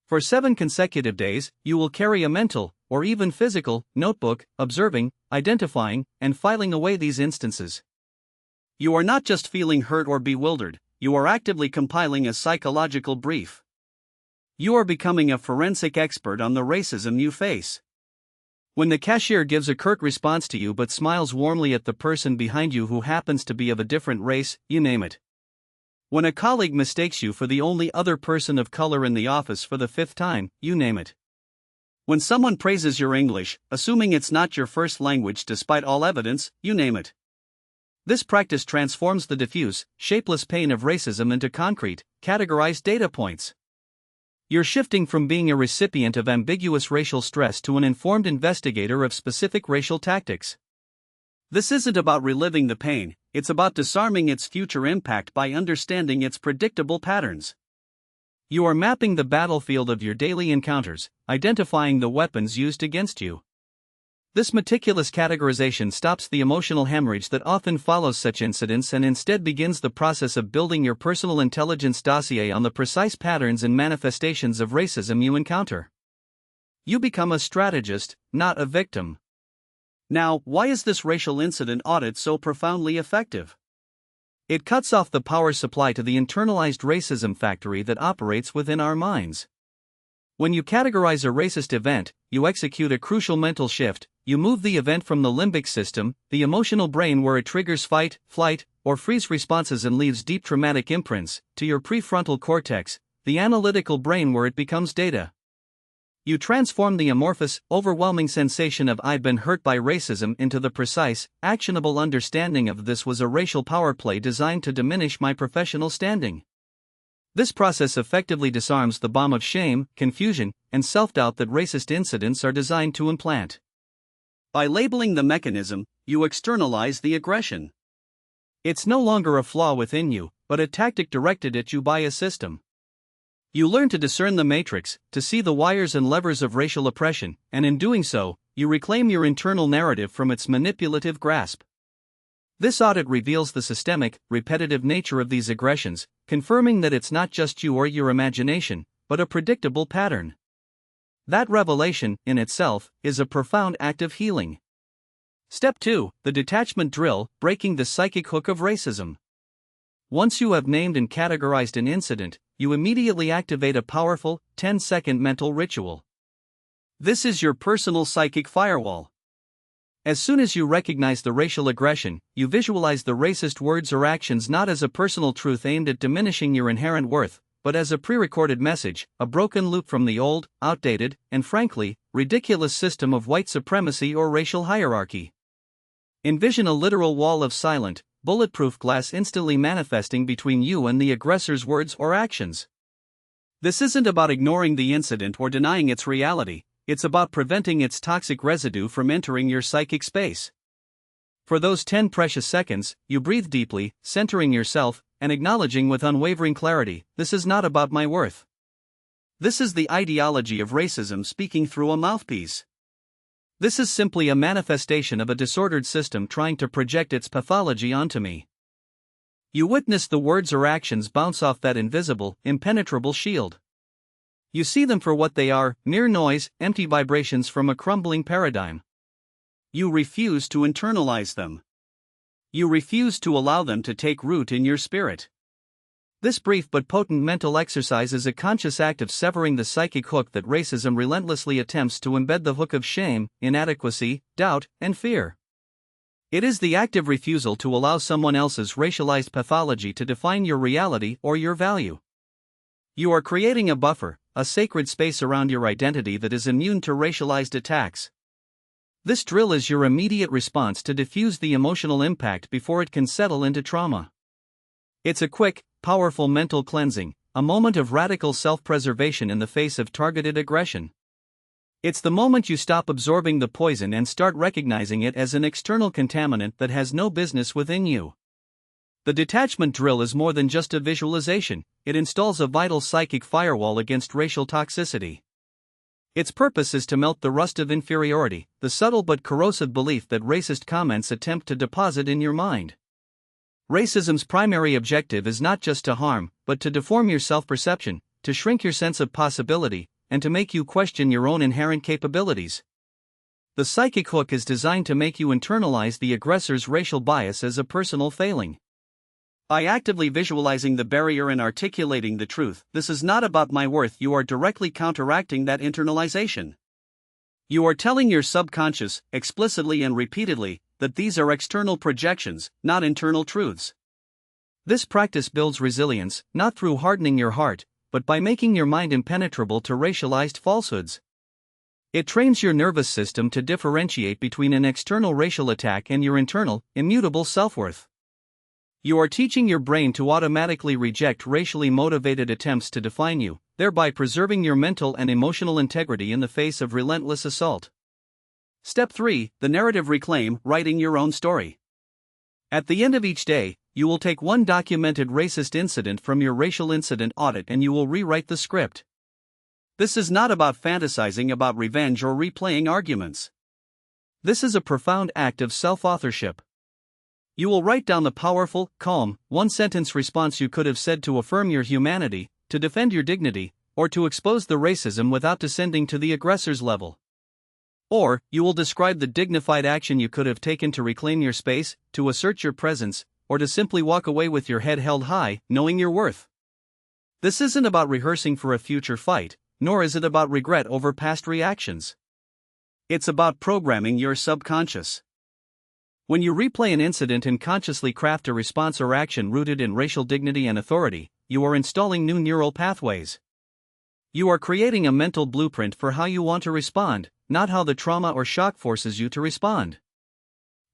For 7 consecutive days, you will carry a mental, or even physical, notebook, observing, identifying, and filing away these instances. You are not just feeling hurt or bewildered, you are actively compiling a psychological brief. You are becoming a forensic expert on the racism you face. When the cashier gives a curt response to you but smiles warmly at the person behind you who happens to be of a different race, you name it. When a colleague mistakes you for the only other person of color in the office for the 5th time, you name it. When someone praises your English, assuming it's not your first language despite all evidence, you name it. This practice transforms the diffuse, shapeless pain of racism into concrete, categorized data points. You're shifting from being a recipient of ambiguous racial stress to an informed investigator of specific racial tactics. This isn't about reliving the pain, it's about disarming its future impact by understanding its predictable patterns. You are mapping the battlefield of your daily encounters, identifying the weapons used against you. This meticulous categorization stops the emotional hemorrhage that often follows such incidents and instead begins the process of building your personal intelligence dossier on the precise patterns and manifestations of racism you encounter. You become a strategist, not a victim. Now, why is this racial incident audit so profoundly effective? It cuts off the power supply to the internalized racism factory that operates within our minds. When you categorize a racist event, you execute a crucial mental shift. You move the event from the limbic system, the emotional brain where it triggers fight, flight, or freeze responses and leaves deep traumatic imprints, to your prefrontal cortex, the analytical brain where it becomes data. You transform the amorphous, overwhelming sensation of "I've been hurt by racism" into the precise, actionable understanding of "this was a racial power play designed to diminish my professional standing." This process effectively disarms the bomb of shame, confusion, and self-doubt that racist incidents are designed to implant. By labeling the mechanism, you externalize the aggression. It's no longer a flaw within you, but a tactic directed at you by a system. You learn to discern the matrix, to see the wires and levers of racial oppression, and in doing so, you reclaim your internal narrative from its manipulative grasp. This audit reveals the systemic, repetitive nature of these aggressions, confirming that it's not just you or your imagination, but a predictable pattern. That revelation, in itself, is a profound act of healing. Step 2: The detachment drill, breaking the psychic hook of racism. Once you have named and categorized an incident, you immediately activate a powerful, 10-second mental ritual. This is your personal psychic firewall. As soon as you recognize the racial aggression, you visualize the racist words or actions not as a personal truth aimed at diminishing your inherent worth, but as a pre-recorded message, a broken loop from the old, outdated, and frankly, ridiculous system of white supremacy or racial hierarchy. Envision a literal wall of silent, bulletproof glass instantly manifesting between you and the aggressor's words or actions. This isn't about ignoring the incident or denying its reality, it's about preventing its toxic residue from entering your psychic space. For those 10 precious seconds, you breathe deeply, centering yourself, and acknowledging with unwavering clarity, this is not about my worth. This is the ideology of racism speaking through a mouthpiece. This is simply a manifestation of a disordered system trying to project its pathology onto me. You witness the words or actions bounce off that invisible, impenetrable shield. You see them for what they are, mere noise, empty vibrations from a crumbling paradigm. You refuse to internalize them. You refuse to allow them to take root in your spirit. This brief but potent mental exercise is a conscious act of severing the psychic hook that racism relentlessly attempts to embed, the hook of shame, inadequacy, doubt, and fear. It is the active refusal to allow someone else's racialized pathology to define your reality or your value. You are creating a buffer, a sacred space around your identity that is immune to racialized attacks. This drill is your immediate response to diffuse the emotional impact before it can settle into trauma. It's a quick, powerful mental cleansing, a moment of radical self-preservation in the face of targeted aggression. It's the moment you stop absorbing the poison and start recognizing it as an external contaminant that has no business within you. The detachment drill is more than just a visualization, it installs a vital psychic firewall against racial toxicity. Its purpose is to melt the rust of inferiority, the subtle but corrosive belief that racist comments attempt to deposit in your mind. Racism's primary objective is not just to harm, but to deform your self-perception, to shrink your sense of possibility, and to make you question your own inherent capabilities. The psychic hook is designed to make you internalize the aggressor's racial bias as a personal failing. By actively visualizing the barrier and articulating the truth, this is not about my worth, you are directly counteracting that internalization. You are telling your subconscious, explicitly and repeatedly, that these are external projections, not internal truths. This practice builds resilience, not through hardening your heart, but by making your mind impenetrable to racialized falsehoods. It trains your nervous system to differentiate between an external racial attack and your internal, immutable self-worth. You are teaching your brain to automatically reject racially motivated attempts to define you, thereby preserving your mental and emotional integrity in the face of relentless assault. Step 3. The narrative reclaim, writing your own story. At the end of each day, you will take one documented racist incident from your racial incident audit and you will rewrite the script. This is not about fantasizing about revenge or replaying arguments. This is a profound act of self-authorship. You will write down the powerful, calm, one-sentence response you could have said to affirm your humanity, to defend your dignity, or to expose the racism without descending to the aggressor's level. Or, you will describe the dignified action you could have taken to reclaim your space, to assert your presence, or to simply walk away with your head held high, knowing your worth. This isn't about rehearsing for a future fight, nor is it about regret over past reactions. It's about programming your subconscious. When you replay an incident and consciously craft a response or action rooted in racial dignity and authority, you are installing new neural pathways. You are creating a mental blueprint for how you want to respond, not how the trauma or shock forces you to respond.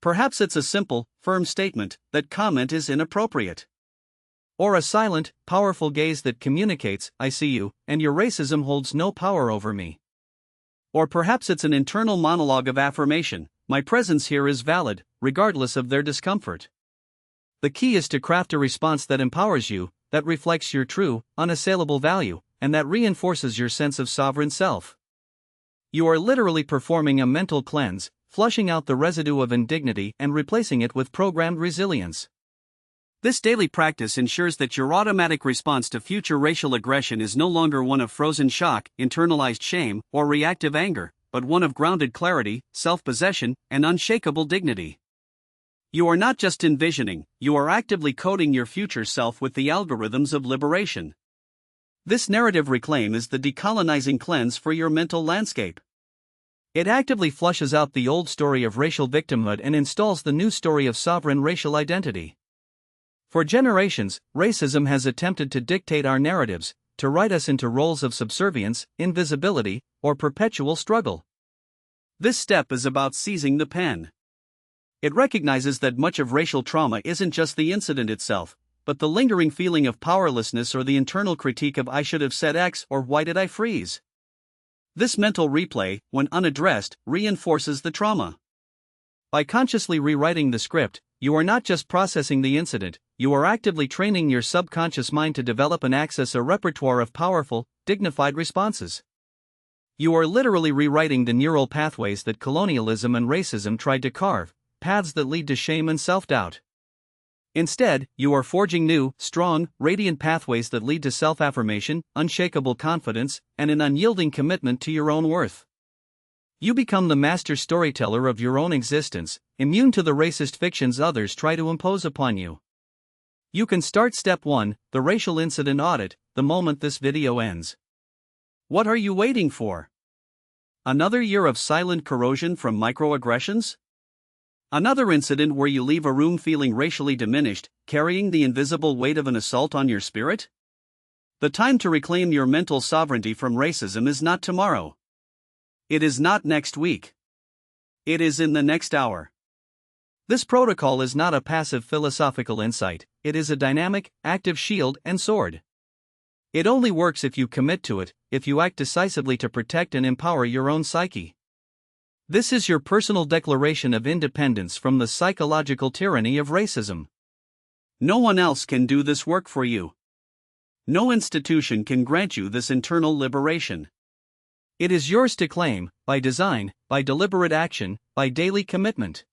Perhaps it's a simple, firm statement, that comment is inappropriate. Or a silent, powerful gaze that communicates, I see you, and your racism holds no power over me. Or perhaps it's an internal monologue of affirmation, my presence here is valid, regardless of their discomfort. The key is to craft a response that empowers you, that reflects your true, unassailable value, and that reinforces your sense of sovereign self. You are literally performing a mental cleanse, flushing out the residue of indignity and replacing it with programmed resilience. This daily practice ensures that your automatic response to future racial aggression is no longer one of frozen shock, internalized shame, or reactive anger, but one of grounded clarity, self-possession, and unshakable dignity. You are not just envisioning, you are actively coding your future self with the algorithms of liberation. This narrative reclaim is the decolonizing cleanse for your mental landscape. It actively flushes out the old story of racial victimhood and installs the new story of sovereign racial identity. For generations, racism has attempted to dictate our narratives, to write us into roles of subservience, invisibility, or perpetual struggle. This step is about seizing the pen. It recognizes that much of racial trauma isn't just the incident itself, but the lingering feeling of powerlessness or the internal critique of "I should have said X" or "Why did I freeze?" This mental replay, when unaddressed, reinforces the trauma. By consciously rewriting the script, you are not just processing the incident, you are actively training your subconscious mind to develop and access a repertoire of powerful, dignified responses. You are literally rewriting the neural pathways that colonialism and racism tried to carve, paths that lead to shame and self-doubt. Instead, you are forging new, strong, radiant pathways that lead to self-affirmation, unshakable confidence, and an unyielding commitment to your own worth. You become the master storyteller of your own existence, immune to the racist fictions others try to impose upon you. You can start step 1, the racial incident audit, the moment this video ends. What are you waiting for? Another year of silent corrosion from microaggressions? Another incident where you leave a room feeling racially diminished, carrying the invisible weight of an assault on your spirit? The time to reclaim your mental sovereignty from racism is not tomorrow. It is not next week. It is in the next hour. This protocol is not a passive philosophical insight, it is a dynamic, active shield and sword. It only works if you commit to it, if you act decisively to protect and empower your own psyche. This is your personal declaration of independence from the psychological tyranny of racism. No one else can do this work for you. No institution can grant you this internal liberation. It is yours to claim, by design, by deliberate action, by daily commitment.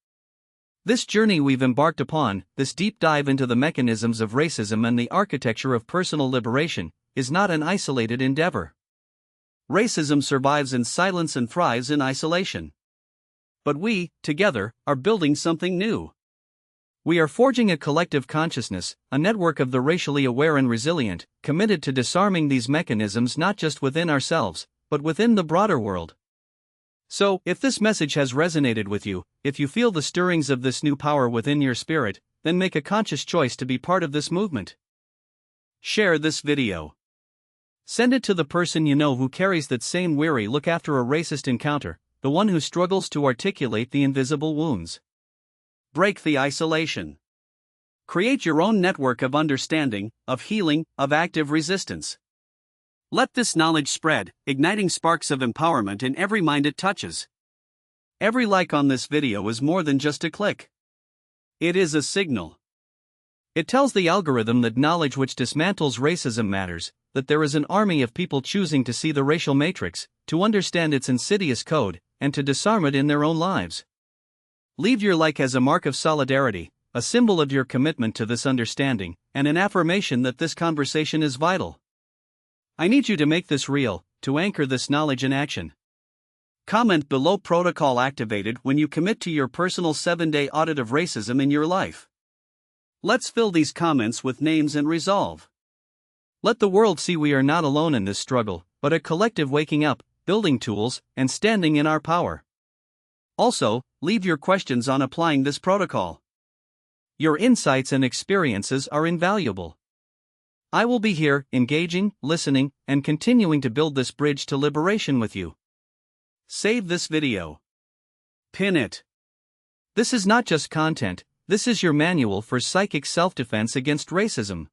This journey we've embarked upon, this deep dive into the mechanisms of racism and the architecture of personal liberation, is not an isolated endeavor. Racism survives in silence and thrives in isolation. But we, together, are building something new. We are forging a collective consciousness, a network of the racially aware and resilient, committed to disarming these mechanisms not just within ourselves, but within the broader world. So, if this message has resonated with you, if you feel the stirrings of this new power within your spirit, then make a conscious choice to be part of this movement. Share this video. Send it to the person you know who carries that same weary look after a racist encounter, the one who struggles to articulate the invisible wounds. Break the isolation. Create your own network of understanding, of healing, of active resistance. Let this knowledge spread, igniting sparks of empowerment in every mind it touches. Every like on this video is more than just a click. It is a signal. It tells the algorithm that knowledge which dismantles racism matters, that there is an army of people choosing to see the racial matrix, to understand its insidious code, and to disarm it in their own lives. Leave your like as a mark of solidarity, a symbol of your commitment to this understanding, and an affirmation that this conversation is vital. I need you to make this real, to anchor this knowledge in action. Comment below protocol activated when you commit to your personal 7-day audit of racism in your life. Let's fill these comments with names and resolve. Let the world see we are not alone in this struggle, but a collective waking up, building tools, and standing in our power. Also, leave your questions on applying this protocol. Your insights and experiences are invaluable. I will be here, engaging, listening, and continuing to build this bridge to liberation with you. Save this video. Pin it. This is not just content, this is your manual for psychic self-defense against racism.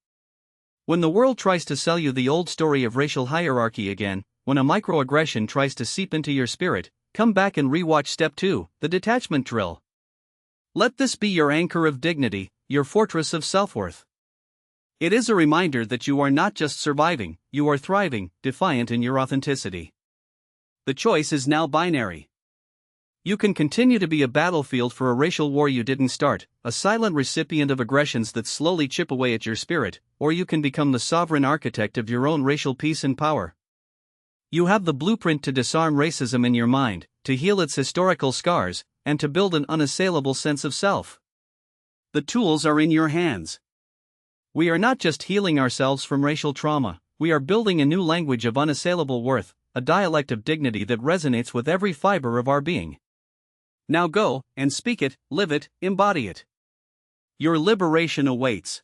When the world tries to sell you the old story of racial hierarchy again, when a microaggression tries to seep into your spirit, come back and rewatch Step 2, the detachment drill. Let this be your anchor of dignity, your fortress of self-worth. It is a reminder that you are not just surviving, you are thriving, defiant in your authenticity. The choice is now binary. You can continue to be a battlefield for a racial war you didn't start, a silent recipient of aggressions that slowly chip away at your spirit, or you can become the sovereign architect of your own racial peace and power. You have the blueprint to disarm racism in your mind, to heal its historical scars, and to build an unassailable sense of self. The tools are in your hands. We are not just healing ourselves from racial trauma, we are building a new language of unassailable worth, a dialect of dignity that resonates with every fiber of our being. Now go, and speak it, live it, embody it. Your liberation awaits.